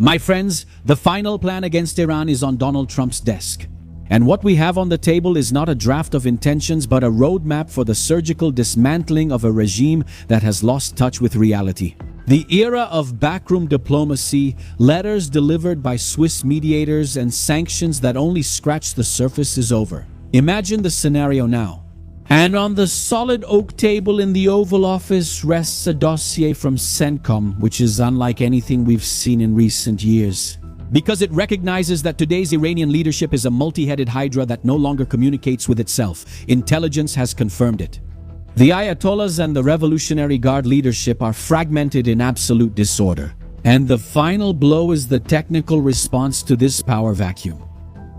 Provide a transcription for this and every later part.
My friends, the final plan against Iran is on Donald Trump's desk. And what we have on the table is not a draft of intentions but a roadmap for the surgical dismantling of a regime that has lost touch with reality. The era of backroom diplomacy, letters delivered by Swiss mediators, and sanctions that only scratch the surface is over. Imagine the scenario now. And on the solid oak table in the Oval Office rests a dossier from CENTCOM, which is unlike anything we've seen in recent years. Because it recognizes that today's Iranian leadership is a multi-headed hydra that no longer communicates with itself. Intelligence has confirmed it. The Ayatollahs and the Revolutionary Guard leadership are fragmented in absolute disorder. And the final blow is the technical response to this power vacuum.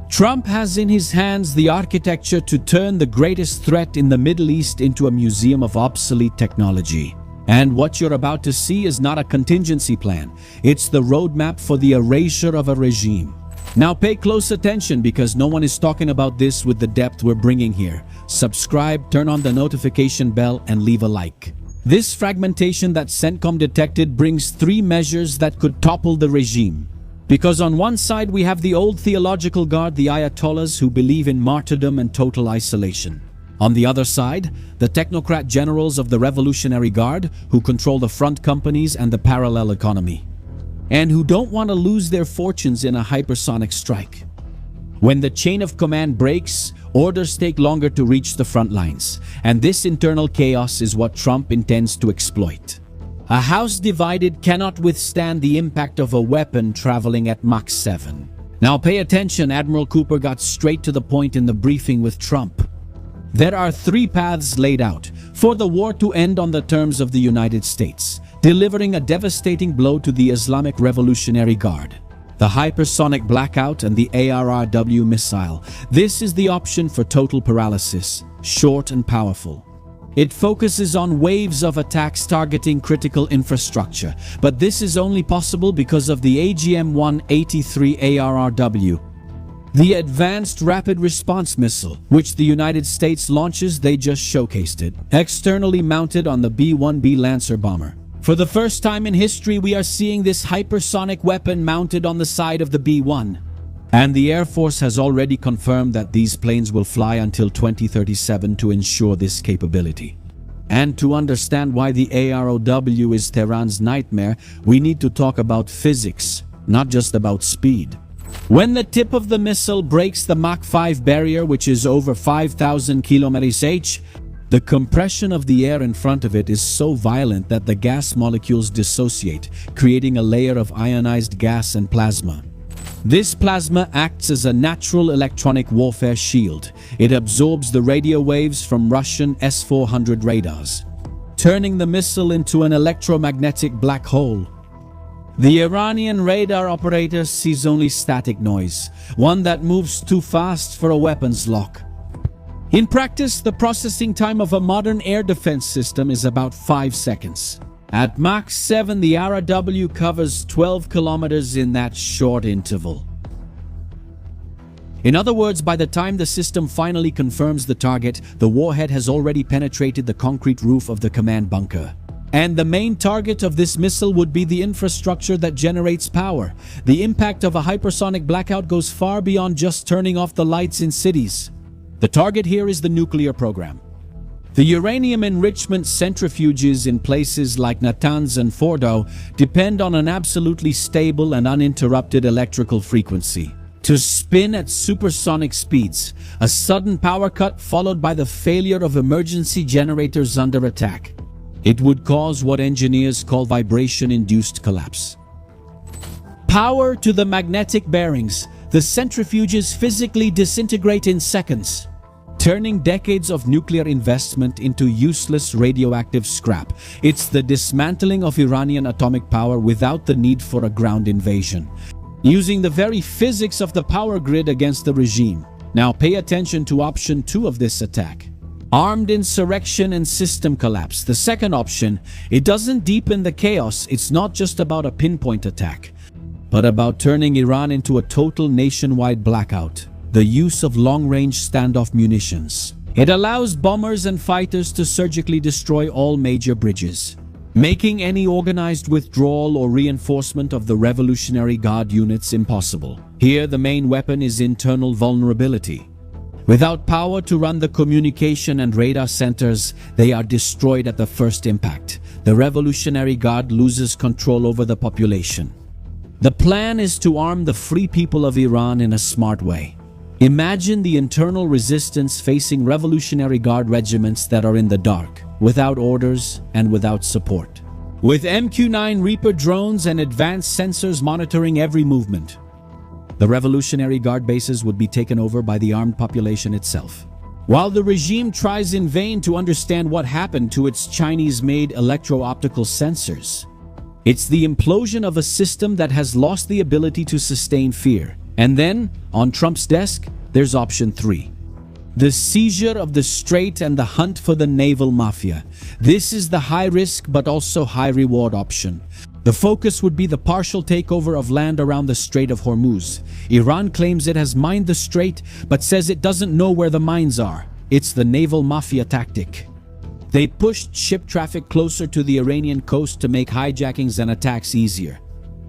Trump has in his hands the architecture to turn the greatest threat in the Middle East into a museum of obsolete technology. And what you're about to see is not a contingency plan. It's the roadmap for the erasure of a regime. Now pay close attention because no one is talking about this with the depth we're bringing here. Subscribe, turn on the notification bell, and leave a like. This fragmentation that CENTCOM detected brings 3 measures that could topple the regime. Because on one side we have the old theological guard, the Ayatollahs, who believe in martyrdom and total isolation. On the other side, the technocrat generals of the Revolutionary Guard, who control the front companies and the parallel economy, and who don't want to lose their fortunes in a hypersonic strike. When the chain of command breaks, orders take longer to reach the front lines, and this internal chaos is what Trump intends to exploit. A house divided cannot withstand the impact of a weapon traveling at Mach 7. Now pay attention, Admiral Cooper got straight to the point in the briefing with Trump. There are 3 paths laid out for the war to end on the terms of the United States, delivering a devastating blow to the Islamic Revolutionary Guard. The hypersonic blackout and the ARRW missile. This is the option for total paralysis, short and powerful. It focuses on waves of attacks targeting critical infrastructure, but this is only possible because of the AGM-183 ARRW. The Advanced Rapid Response Missile, which the United States launches, they just showcased it, externally mounted on the B-1B Lancer bomber. For the first time in history, we are seeing this hypersonic weapon mounted on the side of the B-1. And the Air Force has already confirmed that these planes will fly until 2037 to ensure this capability. And to understand why the ARRW is Tehran's nightmare, we need to talk about physics, not just about speed. When the tip of the missile breaks the Mach 5 barrier, which is over 5,000 km/h, the compression of the air in front of it is so violent that the gas molecules dissociate, creating a layer of ionized gas and plasma. This plasma acts as a natural electronic warfare shield. It absorbs the radio waves from Russian S-400 radars, turning the missile into an electromagnetic black hole. The Iranian radar operator sees only static noise, one that moves too fast for a weapons lock. In practice, the processing time of a modern air defense system is about 5 seconds. At Mach 7, the ARRW covers 12 kilometers in that short interval. In other words, by the time the system finally confirms the target, the warhead has already penetrated the concrete roof of the command bunker. And the main target of this missile would be the infrastructure that generates power. The impact of a hypersonic blackout goes far beyond just turning off the lights in cities. The target here is the nuclear program. The uranium enrichment centrifuges in places like Natanz and Fordow depend on an absolutely stable and uninterrupted electrical frequency to spin at supersonic speeds. A sudden power cut followed by the failure of emergency generators under attack. It would cause what engineers call vibration-induced collapse. Power to the magnetic bearings. The centrifuges physically disintegrate in seconds, turning decades of nuclear investment into useless radioactive scrap. It's the dismantling of Iranian atomic power without the need for a ground invasion, using the very physics of the power grid against the regime. Now pay attention to option 2 of this attack. Armed insurrection and system collapse. The second option, it doesn't deepen the chaos. It's not just about a pinpoint attack, but about turning Iran into a total nationwide blackout. The use of long-range standoff munitions. It allows bombers and fighters to surgically destroy all major bridges, making any organized withdrawal or reinforcement of the Revolutionary Guard units impossible. Here, the main weapon is internal vulnerability. Without power to run the communication and radar centers, they are destroyed at the first impact. The Revolutionary Guard loses control over the population. The plan is to arm the free people of Iran in a smart way. Imagine the internal resistance facing Revolutionary Guard regiments that are in the dark, without orders and without support. With MQ-9 Reaper drones and advanced sensors monitoring every movement, the Revolutionary Guard bases would be taken over by the armed population itself. While the regime tries in vain to understand what happened to its Chinese-made electro-optical sensors, it's the implosion of a system that has lost the ability to sustain fear. And then, on Trump's desk, there's option 3. The seizure of the Strait and the hunt for the naval mafia. This is the high-risk but also high-reward option. The focus would be the partial takeover of land around the Strait of Hormuz. Iran claims it has mined the strait, but says it doesn't know where the mines are. It's the naval mafia tactic. They pushed ship traffic closer to the Iranian coast to make hijackings and attacks easier.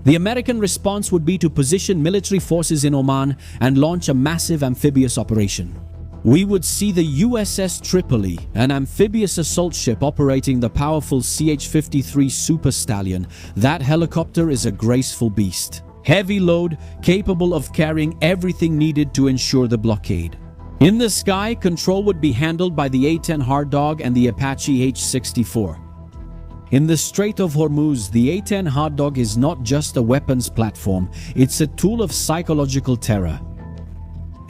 The American response would be to position military forces in Oman and launch a massive amphibious operation. We would see the USS Tripoli, an amphibious assault ship operating the powerful CH-53 Super Stallion. That helicopter is a graceful beast. Heavy load, capable of carrying everything needed to ensure the blockade. In the sky, control would be handled by the A-10 Hard Dog and the Apache H-64. In the Strait of Hormuz, the A-10 Hard Dog is not just a weapons platform, it's a tool of psychological terror.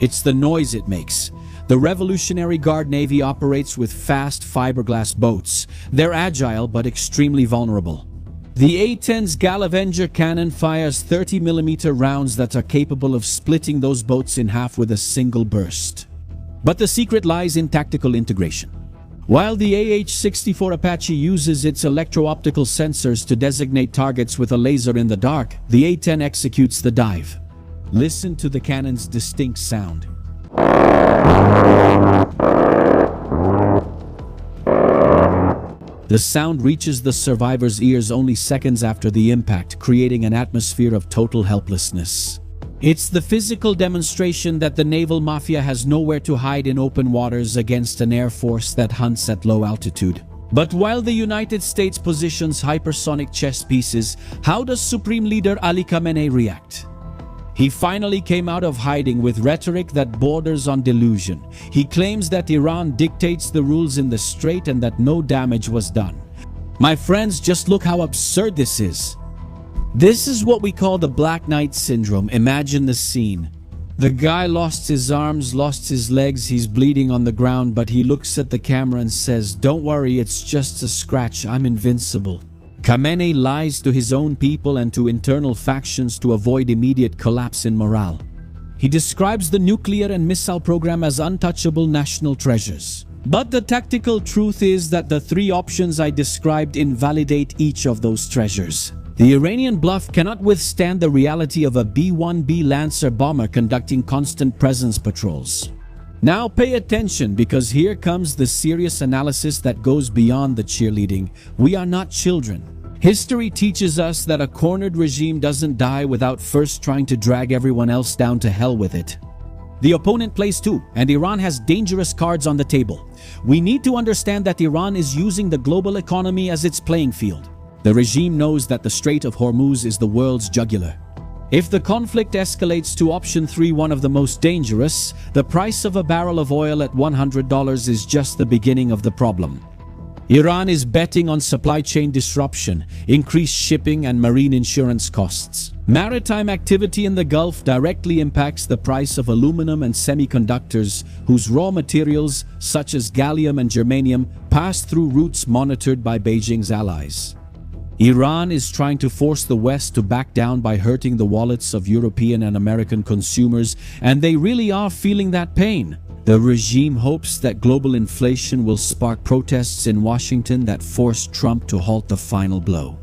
It's the noise it makes. The Revolutionary Guard Navy operates with fast fiberglass boats. They're agile but extremely vulnerable. The A-10's Galavenger cannon fires 30mm rounds that are capable of splitting those boats in half with a single burst. But the secret lies in tactical integration. While the AH-64 Apache uses its electro-optical sensors to designate targets with a laser in the dark, the A-10 executes the dive. Listen to the cannon's distinct sound. The sound reaches the survivor's ears only seconds after the impact, creating an atmosphere of total helplessness. It's the physical demonstration that the naval mafia has nowhere to hide in open waters against an air force that hunts at low altitude. But while the United States positions hypersonic chess pieces, how does Supreme Leader Ali Khamenei react? He finally came out of hiding with rhetoric that borders on delusion. He claims that Iran dictates the rules in the Strait and that no damage was done. My friends, just look how absurd this is. This is what we call the Black Knight syndrome. Imagine the scene. The guy lost his arms, lost his legs, he's bleeding on the ground, but he looks at the camera and says, "Don't worry, it's just a scratch, I'm invincible." Khamenei lies to his own people and to internal factions to avoid immediate collapse in morale. He describes the nuclear and missile program as untouchable national treasures. But the tactical truth is that the 3 options I described invalidate each of those treasures. The Iranian bluff cannot withstand the reality of a B-1B Lancer bomber conducting constant presence patrols. Now pay attention, because here comes the serious analysis that goes beyond the cheerleading. We are not children. History teaches us that a cornered regime doesn't die without first trying to drag everyone else down to hell with it. The opponent plays too, and Iran has dangerous cards on the table. We need to understand that Iran is using the global economy as its playing field. The regime knows that the Strait of Hormuz is the world's jugular. If the conflict escalates to option 3, one of the most dangerous, the price of a barrel of oil at $100 is just the beginning of the problem. Iran is betting on supply chain disruption, increased shipping and marine insurance costs. Maritime activity in the Gulf directly impacts the price of aluminum and semiconductors, whose raw materials, such as gallium and germanium, pass through routes monitored by Beijing's allies. Iran is trying to force the West to back down by hurting the wallets of European and American consumers, and they really are feeling that pain. The regime hopes that global inflation will spark protests in Washington that force Trump to halt the final blow.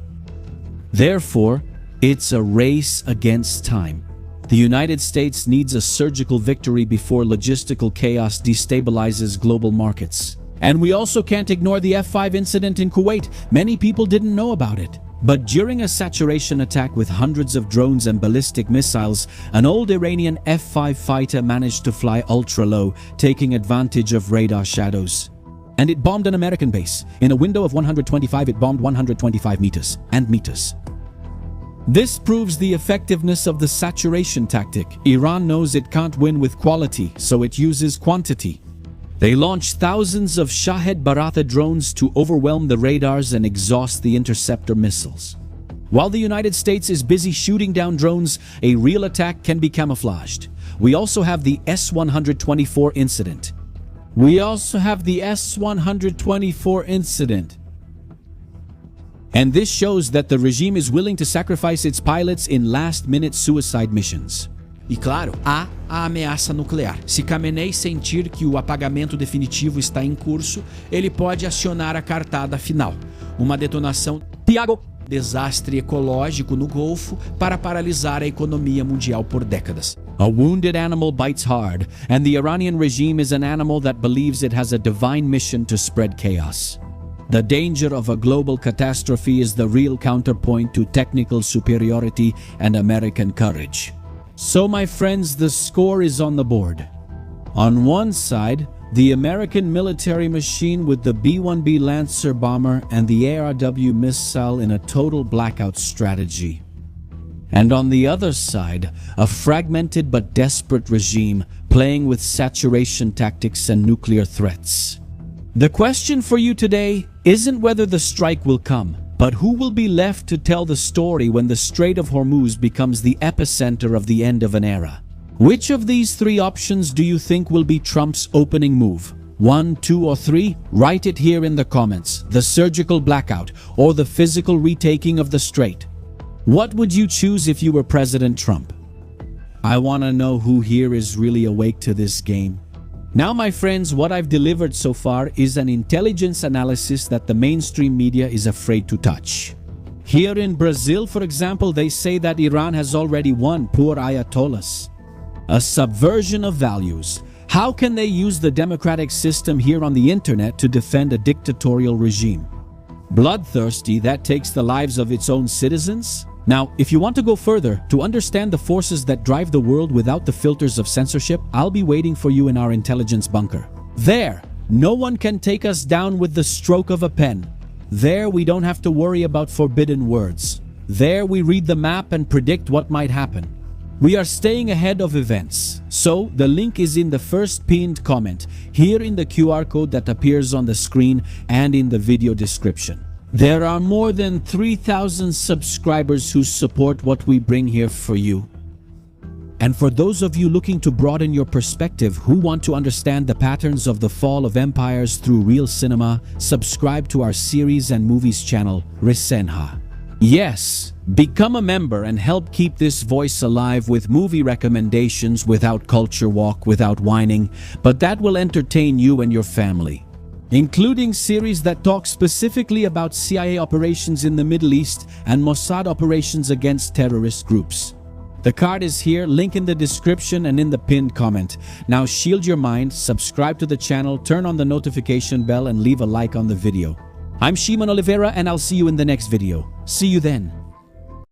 Therefore, it's a race against time. The United States needs a surgical victory before logistical chaos destabilizes global markets. And we also can't ignore the F-5 incident in Kuwait. Many people didn't know about it. But during a saturation attack with hundreds of drones and ballistic missiles, an old Iranian F-5 fighter managed to fly ultra-low, taking advantage of radar shadows. And it bombed an American base. In a window of 125, it bombed 125 meters and meters. This proves the effectiveness of the saturation tactic. Iran knows it can't win with quality, so it uses quantity. They launched thousands of Shahed Baratha drones to overwhelm the radars and exhaust the interceptor missiles. While the United States is busy shooting down drones, a real attack can be camouflaged. We also have the S-124 incident. And this shows that the regime is willing to sacrifice its pilots in last-minute suicide missions. E claro, há a ameaça nuclear. Se Khamenei sentir que o apagamento definitivo está em curso, ele pode acionar a cartada final. Uma detonação desastre ecológico no Golfo para paralisar a economia mundial por décadas. A wounded animal bites hard, and the Iranian regime is an animal that believes it has a divine mission to spread chaos. The danger of a global catastrophe is the real counterpoint to technical superiority and American courage. So, my friends, the score is on the board. On one side, the American military machine with the B-1B Lancer bomber and the ARW missile in a total blackout strategy. And on the other side, a fragmented but desperate regime playing with saturation tactics and nuclear threats. The question for you today isn't whether the strike will come, but who will be left to tell the story when the Strait of Hormuz becomes the epicenter of the end of an era? Which of these three options do you think will be Trump's opening move? 1, 2, or 3? Write it here in the comments. The surgical blackout or the physical retaking of the Strait. What would you choose if you were President Trump? I want to know who here is really awake to this game. Now, my friends, what I've delivered so far is an intelligence analysis that the mainstream media is afraid to touch. Here in Brazil, for example, they say that Iran has already won, poor ayatollahs. A subversion of values. How can they use the democratic system here on the internet to defend a dictatorial regime? Bloodthirsty that takes the lives of its own citizens? Now, if you want to go further, to understand the forces that drive the world without the filters of censorship, I'll be waiting for you in our intelligence bunker. There, no one can take us down with the stroke of a pen. There, we don't have to worry about forbidden words. There, we read the map and predict what might happen. We are staying ahead of events. So, the link is in the first pinned comment, here in the QR code that appears on the screen and in the video description. There are more than 3,000 subscribers who support what we bring here for you. And for those of you looking to broaden your perspective, who want to understand the patterns of the fall of empires through real cinema, subscribe to our series and movies channel, Resenha. Yes, become a member and help keep this voice alive with movie recommendations without culture walk, without whining, but that will entertain you and your family. Including series that talk specifically about CIA operations in the Middle East and Mossad operations against terrorist groups. The card is here, link in the description and in the pinned comment. Now shield your mind, subscribe to the channel, turn on the notification bell and leave a like on the video. I'm Shimon Oliveira and I'll see you in the next video. See you then.